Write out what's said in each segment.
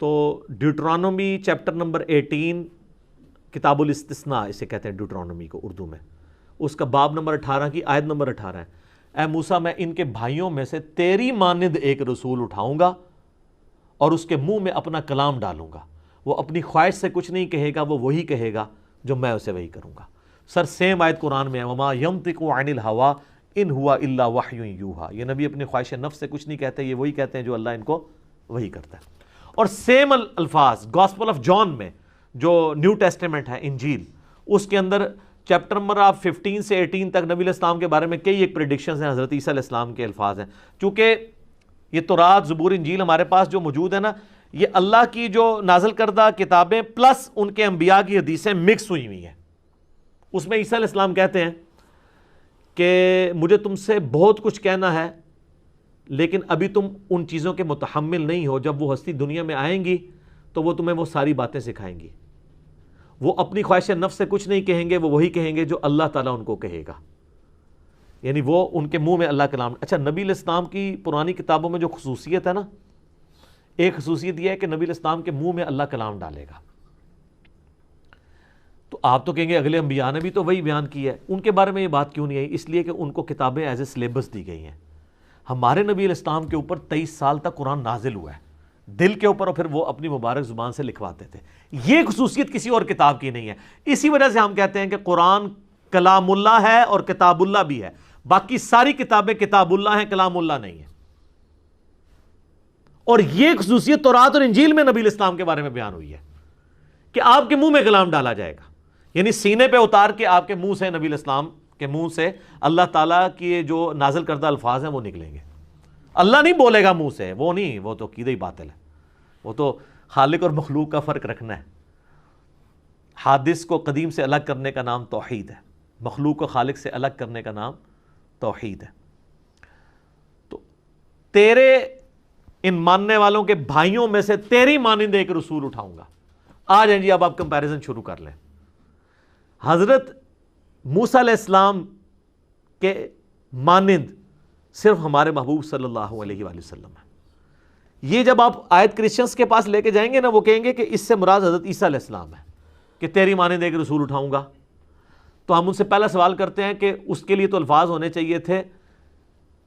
تو Deuteronomy chapter number 18 کتاب الاستثناء اسے کہتے ہیں ڈیوٹرانومی کو اردو میں، اس کا باب نمبر 18 کی آیت نمبر 18 ہے، اے موسیٰ میں ان کے بھائیوں میں سے تیری مانند ایک رسول اٹھاؤں گا اور اس کے منہ میں اپنا کلام ڈالوں گا، وہ اپنی خواہش سے کچھ نہیں کہے گا، وہ وہی کہے گا جو میں اسے وہی کروں گا۔ سر سیم آیت قرآن میں ہے، وما ینطق عن الہوا ان ہوا الا وحی یوحی، یہ نبی اپنی خواہش نفس سے کچھ نہیں کہتے، یہ وہی کہتے ہیں جو اللہ ان کو وہی کرتا ہے۔ اور سیم الفاظ گاسپل آف جان میں جو نیو ٹیسٹیمنٹ ہے انجیل، اس کے اندر چیپٹر نمبر آپ 15 سے 18 تک نبی علیہ السلام کے بارے میں کئی ایک پریڈکشنز ہیں، حضرت عیسیٰ علیہ السلام کے الفاظ ہیں۔ چونکہ یہ تورات، زبور، انجیل ہمارے پاس جو موجود ہے نا، یہ اللہ کی جو نازل کردہ کتابیں پلس ان کے انبیاء کی حدیثیں مکس ہوئی ہوئی ہیں۔ اس میں عیسیٰ علیہ السلام کہتے ہیں کہ مجھے تم سے بہت کچھ کہنا ہے لیکن ابھی تم ان چیزوں کے متحمل نہیں ہو، جب وہ ہستی دنیا میں آئیں گی تو وہ تمہیں وہ ساری باتیں سکھائیں گی۔ وہ اپنی خواہش نفس سے کچھ نہیں کہیں گے، وہ وہی کہیں گے جو اللہ تعالیٰ ان کو کہے گا، یعنی وہ ان کے منہ میں اللہ کلام۔ اچھا، نبی علیہ السلام کی پرانی کتابوں میں جو خصوصیت ہے نا، ایک خصوصیت یہ ہے کہ نبی علیہ السلام کے منہ میں اللہ کلام ڈالے گا۔ تو آپ تو کہیں گے اگلے انبیاء نے بھی تو وہی بیان کی ہے، ان کے بارے میں یہ بات کیوں نہیں آئی؟ اس لیے کہ ان کو کتابیں ایز اے سلیبس دی گئی ہیں۔ ہمارے نبی علیہ السلام کے اوپر 23 سال تک قرآن نازل ہوا ہے دل کے اوپر، اور پھر وہ اپنی مبارک زبان سے لکھواتے تھے۔ یہ خصوصیت کسی اور کتاب کی نہیں ہے۔ اسی وجہ سے ہم کہتے ہیں کہ قرآن کلام اللہ ہے اور کتاب اللہ بھی ہے، باقی ساری کتابیں کتاب اللہ ہیں، کلام اللہ نہیں ہے۔ اور یہ خصوصیت تورات اور انجیل میں نبی علیہ السلام کے بارے میں بیان ہوئی ہے کہ آپ کے منہ میں کلام ڈالا جائے گا، یعنی سینے پہ اتار کے آپ کے منہ سے، نبی علیہ السلام کے منہ سے اللہ تعالیٰ کی جو نازل کردہ الفاظ ہیں وہ نکلیں گے۔ اللہ نہیں بولے گا منہ سے، وہ نہیں، وہ تو عقیدہ ہی باطل ہے، وہ تو خالق اور مخلوق کا فرق رکھنا ہے۔ حادث کو قدیم سے الگ کرنے کا نام توحید ہے، مخلوق کو خالق سے الگ کرنے کا نام توحید ہے۔ تو تیرے ان ماننے والوں کے بھائیوں میں سے تیری مانند ایک رسول اٹھاؤں گا۔ آ جائیں جی، اب آپ کمپیریزن شروع کر لیں۔ حضرت موسیٰ علیہ السلام کے مانند صرف ہمارے محبوب صلی اللہ علیہ وآلہ وسلم ہے۔ یہ جب آپ آیت کرسچنس کے پاس لے کے جائیں گے نا، وہ کہیں گے کہ اس سے مراد حضرت عیسیٰ علیہ السلام ہے کہ تیری مانند ایک رسول اٹھاؤں گا۔ تو ہم ان سے پہلا سوال کرتے ہیں کہ اس کے لیے تو الفاظ ہونے چاہیے تھے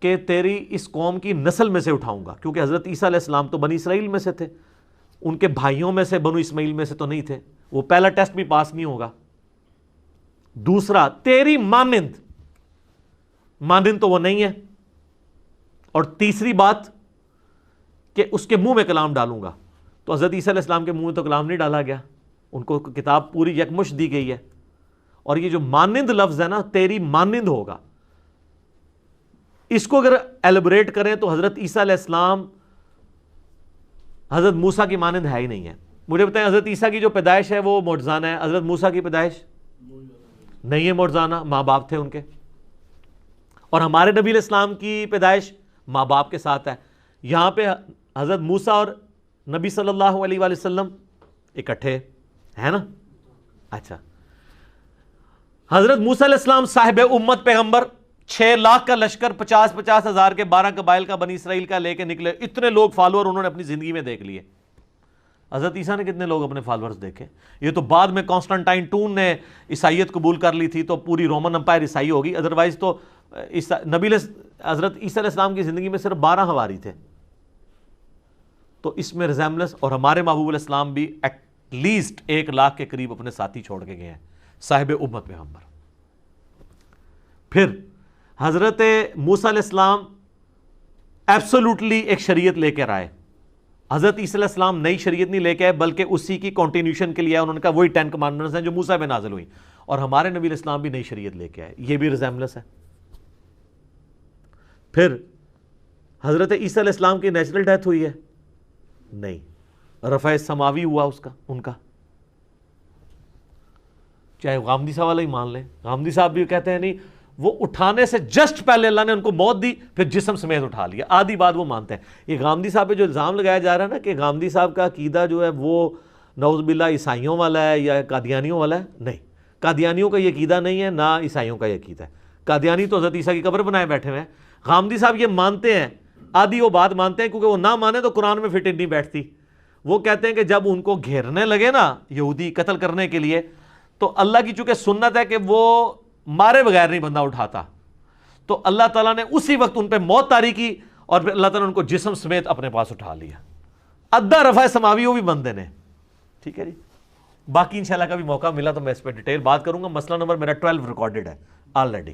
کہ تیری اس قوم کی نسل میں سے اٹھاؤں گا، کیونکہ حضرت عیسیٰ علیہ السلام تو بنی اسرائیل میں سے تھے، ان کے بھائیوں میں سے بنو اسماعیل میں سے تو نہیں تھے، وہ پہلا ٹیسٹ بھی پاس نہیں ہوگا۔ دوسرا، تیری مانند، مانند تو وہ نہیں ہے۔ اور تیسری بات کہ اس کے منہ میں کلام ڈالوں گا، تو حضرت عیسیٰ علیہ السلام کے منہ میں تو کلام نہیں ڈالا گیا، ان کو کتاب پوری یکمشت دی گئی ہے۔ اور یہ جو مانند لفظ ہے نا، تیری مانند ہوگا، اس کو اگر ایلیبریٹ کریں تو حضرت عیسیٰ علیہ السلام حضرت موسیٰ کی مانند ہے ہی نہیں ہے۔ مجھے بتائیں، حضرت عیسیٰ کی جو پیدائش ہے وہ معجزانہ ہے، حضرت موسیٰ کی پیدائش نہیں ہے معجزانہ، ماں باپ تھے ان کے۔ اور ہمارے نبی علیہ السلام کی پیدائش ماں باپ کے ساتھ ہے۔ یہاں پہ حضرت موسیٰ اور نبی صلی اللہ علیہ وآلہ وسلم اکٹھے ہے نا۔ اچھا، حضرت موسیٰ علیہ السلام صاحب امت پیغمبر، 6 لاکھ کا لشکر 50 ہزار کے 12 قبائل کا بنی اسرائیل کا لے کے نکلے، اتنے لوگ فالوور انہوں نے اپنی زندگی میں دیکھ لیے۔ حضرت عیسیٰ نے کتنے لوگ اپنے فالورز دیکھے؟ یہ تو بعد میں کانسٹنٹائن ٹون نے عیسائیت قبول کر لی تھی تو پوری رومن امپائر عیسائی ہوگی، ادروائز تو حضرت عیسیٰ علیہ السلام کی زندگی میں صرف 12 حواری تھے۔ تو اس میں ریزیمبلنس، اور ہمارے محبوب علیہ السلام بھی ایٹ لیسٹ 1 لاکھ کے قریب اپنے ساتھی چھوڑ کے گئے ہیں، صاحب امت پیغمبر۔ پھر حضرت موسیٰ علیہ السلام ایبسولوٹلی ایک شریعت لے کر آئے، حضرت عیسیٰ علیہ السلام نئی شریعت نہیں لے کے آئے بلکہ اسی کی کنٹینیوشن کے لیے انہوں نے کہا وہی 10 کمانڈمنٹس ہیں جو موسیٰ پہ نازل ہوئی، اور ہمارے نبی علیہ السلام بھی نئی شریعت لے کے آئے، یہ بھی ریزیمبلنس ہے۔ پھر حضرت عیسیٰ علیہ السلام کی نیچرل ڈیتھ ہوئی ہے؟ نہیں، رفع سماوی ہوا اس کا، ان کا، چاہے غامدی صاحب والا ہی مان لیں، غامدی صاحب بھی کہتے ہیں نہیں، وہ اٹھانے سے جسٹ پہلے اللہ نے ان کو موت دی، پھر جسم سمیت اٹھا لیا، آدھی بات وہ مانتے ہیں۔ یہ غامدی صاحب پہ جو الزام لگایا جا رہا ہے نا کہ غامدی صاحب کا عقیدہ جو ہے وہ نعوذ باللہ عیسائیوں والا ہے یا قادیانیوں والا ہے، نہیں، قادیانیوں کا یہ عقیدہ نہیں ہے، نہ عیسائیوں کا یہ عقیدہ ہے۔ قادیانی تو حضرت عیسیٰ کی قبر بنائے بیٹھے ہوئے ہیں، غامدی صاحب یہ مانتے ہیں، آدھی وہ بات مانتے ہیں، کیونکہ وہ نہ مانے تو قرآن میں فٹ نہیں بیٹھتی، وہ کہتے ہیں کہ جب ان کو گھیرنے لگے نا یہودی قتل کرنے کے لیے، تو اللہ کی چونکہ سنت ہے کہ وہ مارے بغیر نہیں بندہ اٹھاتا، تو اللہ تعالیٰ نے اسی وقت ان پہ موت طاری کی اور پھر اللہ تعالیٰ نے ان کو جسم سمیت اپنے پاس اٹھا لیا. ادھا رفع سماوی وہ بھی بندے نے. ٹھیک ہے جی، باقی انشاءاللہ کبھی موقع ملا تو میں اس پہ ڈیٹیل بات کروں گا. مسئلہ نمبر میرا 12 ریکارڈڈ ہے آلریڈی،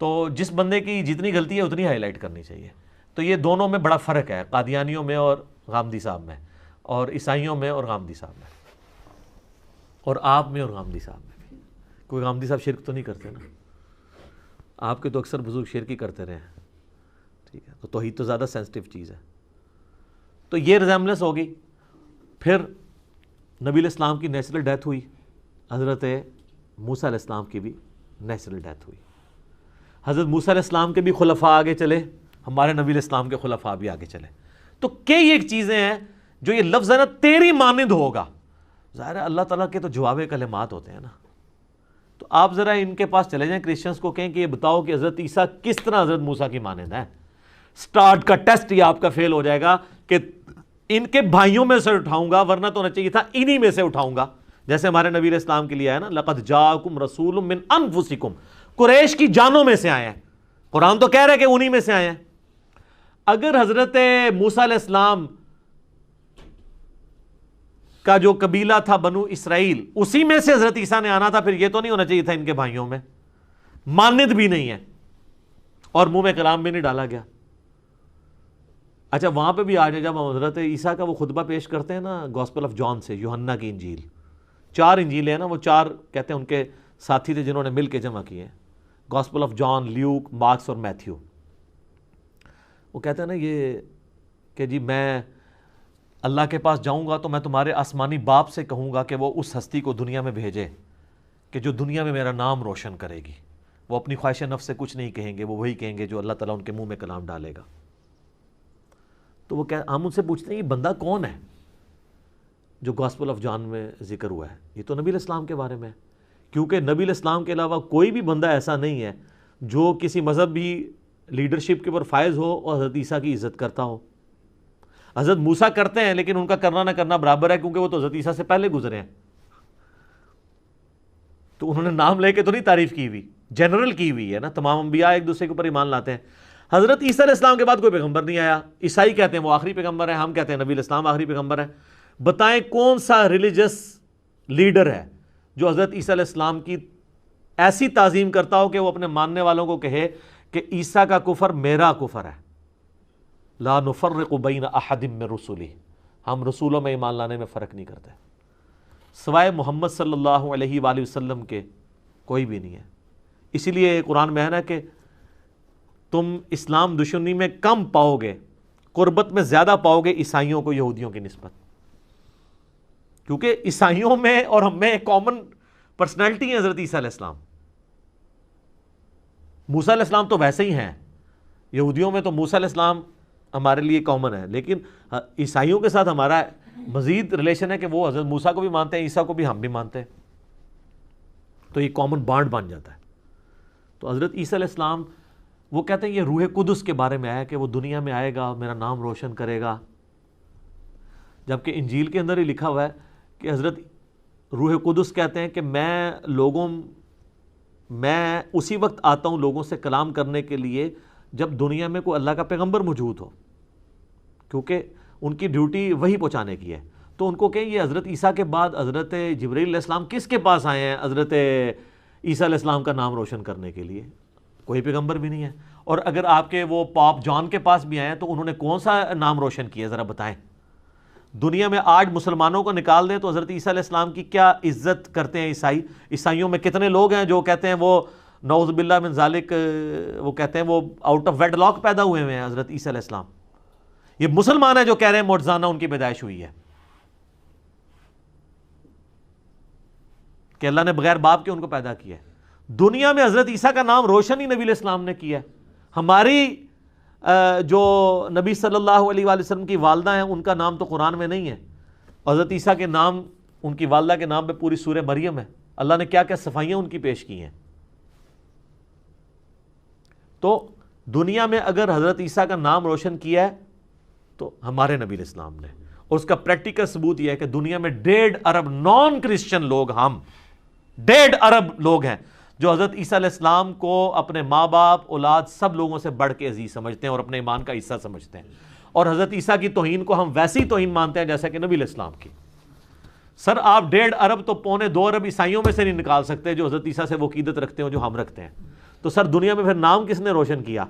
تو جس بندے کی جتنی غلطی ہے اتنی ہائی لائٹ کرنی چاہیے. تو یہ دونوں میں بڑا فرق ہے، قادیانیوں میں اور غامدی صاحب میں، اور عیسائیوں میں اور غامدی صاحب میں، اور آپ میں اور غامدی صاحب میں بھی. کوئی غامدی صاحب شرک تو نہیں کرتے نا؟ آپ کے تو اکثر بزرگ شرک ہی کرتے رہے ہیں. ٹھیک ہے، تو توحید تو زیادہ سینسٹیو چیز ہے. تو یہ ریزیمبلنس ہوگی. پھر نبی علیہ السلام کی نیچرل ڈیتھ ہوئی، حضرت موسیٰ علیہ السلام کی بھی نیچرل ڈیتھ ہوئی. حضرت موسیٰ علیہ السلام کے بھی خلفاء آگے چلے، ہمارے نبی علیہ السلام کے خلفاء بھی آگے چلے. تو کئی ایک چیزیں ہیں جو یہ لفظ ہے نا تیری مانند ہوگا. ظاہر ہے اللہ تعالیٰ کے تو جواب کلمات ہوتے ہیں نا. تو آپ ذرا ان کے پاس چلے جائیں، کرسچنس کو کہیں کہ یہ بتاؤ کہ حضرت عیسیٰ کس طرح حضرت موسیٰ کی مانند ہے. سٹارٹ کا ٹیسٹ یہ آپ کا فیل ہو جائے گا کہ ان کے بھائیوں میں سے اٹھاؤں گا، ورنہ تو ہونا چاہیے تھا انہی میں سے اٹھاؤں گا. جیسے ہمارے نبی علیہ السلام کے لیے ہے نا لقد جاءکم رسول من انفسکم، قریش کی جانوں میں سے آئے ہیں. قرآن تو کہہ رہا ہے کہ انہی میں سے آئے ہیں. اگر حضرت موسیٰ علیہ السلام کا جو قبیلہ تھا بنو اسرائیل اسی میں سے حضرت عیسیٰ نے آنا تھا، پھر یہ تو نہیں ہونا چاہیے تھا ان کے بھائیوں میں. مانند بھی نہیں ہے اور منہ میں کلام بھی نہیں ڈالا گیا. اچھا وہاں پہ بھی آ جائے، جب حضرت عیسیٰ کا وہ خطبہ پیش کرتے ہیں نا گاسپل آف جان سے، یوحنا کی انجیل، 4 انجیلیں ہیں نا، وہ 4 کہتے ہیں ان کے ساتھی تھے جنہوں نے مل کے جمع کیے ہیں، gospel of John, Luke, Marks اور میتھیو. وہ کہتے ہیں نا یہ کہ جی میں اللہ کے پاس جاؤں گا تو میں تمہارے آسمانی باپ سے کہوں گا کہ وہ اس ہستی کو دنیا میں بھیجے کہ جو دنیا میں میرا نام روشن کرے گی. وہ اپنی خواہش نفس سے کچھ نہیں کہیں گے، وہ وہی کہیں گے جو اللہ تعالیٰ ان کے منہ میں کلام ڈالے گا. تو وہ ہم ان سے پوچھتے ہیں یہ بندہ کون ہے جو گاسپل آف جان میں ذکر ہوا ہے؟ یہ تو نبی علیہ السلام کے بارے میں ہے، کیونکہ نبی علیہ السلام کے علاوہ کوئی بھی بندہ ایسا نہیں ہے جو کسی مذہبی لیڈرشپ کے اوپر فائز ہو اور حضرت عیسیٰ کی عزت کرتا ہو. حضرت موسیٰ کرتے ہیں لیکن ان کا کرنا نہ کرنا برابر ہے، کیونکہ وہ تو حضرت عیسیٰ سے پہلے گزرے ہیں. تو انہوں نے نام لے کے تو نہیں تعریف کی ہوئی، جنرل کی ہوئی ہے نا. تمام انبیاء ایک دوسرے کے اوپر ایمان لاتے ہیں. حضرت عیسیٰ علیہ السلام کے بعد کوئی پیغمبر نہیں آیا. عیسائی کہتے ہیں وہ آخری پیغمبر ہے، ہم کہتے ہیں نبی علیہ السلام آخری پیغمبر ہے. بتائیں کون سا ریلیجس لیڈر ہے جو حضرت عیسیٰ علیہ السلام کی ایسی تعظیم کرتا ہو کہ وہ اپنے ماننے والوں کو کہے کہ عیسیٰ کا کفر میرا کفر ہے، لا نفرق بین احد من رسلی، ہم رسولوں میں ایمان لانے میں فرق نہیں کرتے، سوائے محمد صلی اللہ علیہ وآلہ وسلم کے کوئی بھی نہیں ہے. اسی لیے قرآن میں ہے نا کہ تم اسلام دشمنی میں کم پاؤ گے، قربت میں زیادہ پاؤ گے عیسائیوں کو یہودیوں کی نسبت، کیونکہ عیسائیوں میں اور ہم میں ایک کامن پرسنالٹی ہے حضرت عیسیٰ علیہ السلام. موسیٰ علیہ السلام تو ویسے ہی ہیں، یہودیوں میں تو موسیٰ علیہ السلام ہمارے لیے کامن ہے، لیکن عیسائیوں کے ساتھ ہمارا مزید ریلیشن ہے کہ وہ حضرت موسیٰ کو بھی مانتے ہیں، عیسیٰ کو بھی ہم بھی مانتے ہیں. تو یہ کامن بانڈ بن جاتا ہے. تو حضرت عیسیٰ علیہ السلام وہ کہتے ہیں یہ روح قدس کے بارے میں آیا کہ وہ دنیا میں آئے گا، میرا نام روشن کرے گا، جبکہ انجیل کے اندر ہی لکھا ہوا ہے کہ حضرت روح قدس کہتے ہیں کہ میں اسی وقت آتا ہوں لوگوں سے کلام کرنے کے لیے جب دنیا میں کوئی اللہ کا پیغمبر موجود ہو، کیونکہ ان کی ڈیوٹی وہی پہنچانے کی ہے. تو ان کو کہیں یہ حضرت عیسیٰ کے بعد حضرت جبرائیل علیہ السلام کس کے پاس آئے ہیں حضرت عیسیٰ علیہ السلام کا نام روشن کرنے کے لیے؟ کوئی پیغمبر بھی نہیں ہے. اور اگر آپ کے وہ پاپ جان کے پاس بھی آئے ہیں تو انہوں نے کون سا نام روشن کیا ذرا بتائیں. دنیا میں آج مسلمانوں کو نکال دیں تو حضرت عیسیٰ علیہ السلام کی کیا عزت کرتے ہیں عیسائیوں میں کتنے لوگ ہیں جو کہتے ہیں وہ نعوذ باللہ من ذالک، وہ کہتے ہیں وہ آؤٹ آف ویڈ لاک پیدا ہوئے ہیں حضرت عیسیٰ علیہ السلام. یہ مسلمان ہیں جو کہہ رہے ہیں معجزانہ ان کی پیدائش ہوئی ہے، کہ اللہ نے بغیر باپ کے ان کو پیدا کیا ہے. دنیا میں حضرت عیسیٰ کا نام روشن ہی نبی علیہ السلام نے کیا ہے. ہماری جو نبی صلی اللہ علیہ وآلہ وسلم کی والدہ ہیں ان کا نام تو قرآن میں نہیں ہے. حضرت عیسیٰ کے نام، ان کی والدہ کے نام پہ پوری سورہ مریم ہے. اللہ نے کیا کیا صفائیاں ان کی پیش کی ہیں. تو دنیا میں اگر حضرت عیسیٰ کا نام روشن کیا ہے تو ہمارے نبی علیہ السلام نے، اور اس کا پریکٹیکل ثبوت یہ ہے کہ دنیا میں 1.5 ارب نان کرسچن لوگ، ہم 1.5 ارب لوگ ہیں جو حضرت عیسیٰ علیہ السلام کو اپنے ماں باپ، اولاد، سب لوگوں سے بڑھ کے عزیز سمجھتے ہیں اور اپنے ایمان کا حصہ سمجھتے ہیں، اور حضرت عیسیٰ کی توہین کو ہم ویسی توہین مانتے ہیں جیسا کہ نبی علیہ السلام کی۔ سر آپ 1.5 ارب تو 1.25 ارب عیسائیوں میں سے نہیں نکال سکتے جو حضرت عیسیٰ سے وہ عقیدت رکھتے ہیں جو ہم رکھتے ہیں، تو سر دنیا میں پھر نام کس نے روشن کیا؟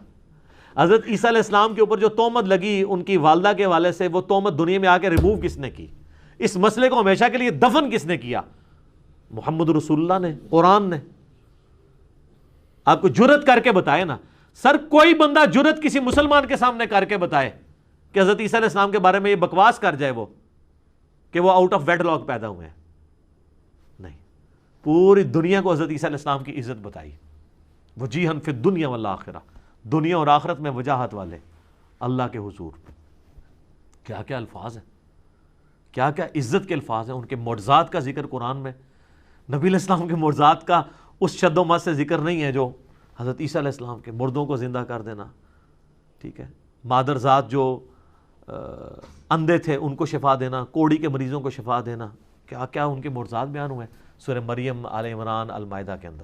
حضرت عیسیٰ علیہ السلام کے اوپر جو تہمت لگی ان کی والدہ کے حوالے سے، وہ تہمت دنیا میں آ کے ریموو کس نے کی؟ اس مسئلے کو ہمیشہ کے لیے دفن کس نے کیا؟ محمد رسول اللہ نے، قرآن نے۔ آپ کو جرت کر کے بتائے نا سر، کوئی بندہ جرت کسی مسلمان کے سامنے کر کے بتائے کہ حضرت عیسیٰ علیہ السلام کے بارے میں یہ بکواس کر جائے وہ کہ وہ آؤٹ آف ویڈ لاک پیدا ہوئے ہیں؟ نہیں، پوری دنیا کو حضرت عیسیٰ علیہ السلام کی عزت بتائی، وجیہن فی الدنیا والآخرہ، دنیا اور آخرت میں وجاہت والے اللہ کے حضور۔ کیا کیا الفاظ ہیں، کیا کیا عزت کے الفاظ ہیں، ان کے معجزات کا ذکر قرآن میں۔ نبی علیہ السلام کے معجزات کا اس شد و مد سے ذکر نہیں ہے جو حضرت عیسیٰ علیہ السلام کے، مردوں کو زندہ کر دینا، ٹھیک ہے، مادر ذات جو اندھے تھے ان کو شفا دینا، کوڑی کے مریضوں کو شفا دینا، کیا کیا ان کے معجزات بیان ہوئے ہیں سورہ مریم، آل عمران، المائدہ کے اندر۔